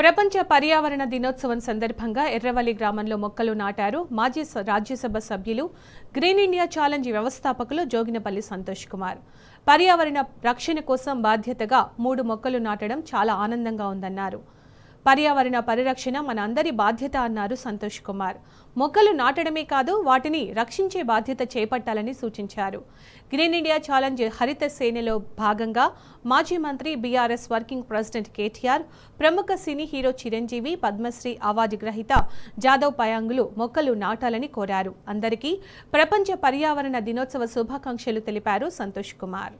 ప్రపంచ పర్యావరణ దినోత్సవం సందర్భంగా ఎర్రవల్లి గ్రామంలో మొక్కలు నాటారు మాజీ రాజ్యసభ సభ్యులు గ్రీన్ ఇండియా ఛాలెంజ్ వ్యవస్థాపకులు జోగినపల్లి సంతోష్ కుమార్. పర్యావరణ రక్షణ కోసం బాధ్యతగా 3 మొక్కలు నాటడం చాలా ఆనందంగా ఉందన్నారు. పర్యావరణ పరిరక్షణ మన అందరి బాధ్యత అన్నారు సంతోష్ కుమార్. మొక్కలు నాటడమే కాదు వాటిని రక్షించే బాధ్యత చేపట్టాలని సూచించారు. గ్రీన్ ఇండియా ఛాలెంజ్ హరిత సేనలో భాగంగా మాజీ మంత్రి బీఆర్ఎస్ వర్కింగ్ ప్రెసిడెంట్ కేటీఆర్, ప్రముఖ cine hero Chiranjeevi, Padmashri award గ్రహీత జాదవ్ పయాంగులు మొక్కలు నాటాలని కోరారు. అందరికీ ప్రపంచ పర్యావరణ దినోత్సవ శుభాకాంక్షలు తెలిపారు సంతోష్ కుమార్.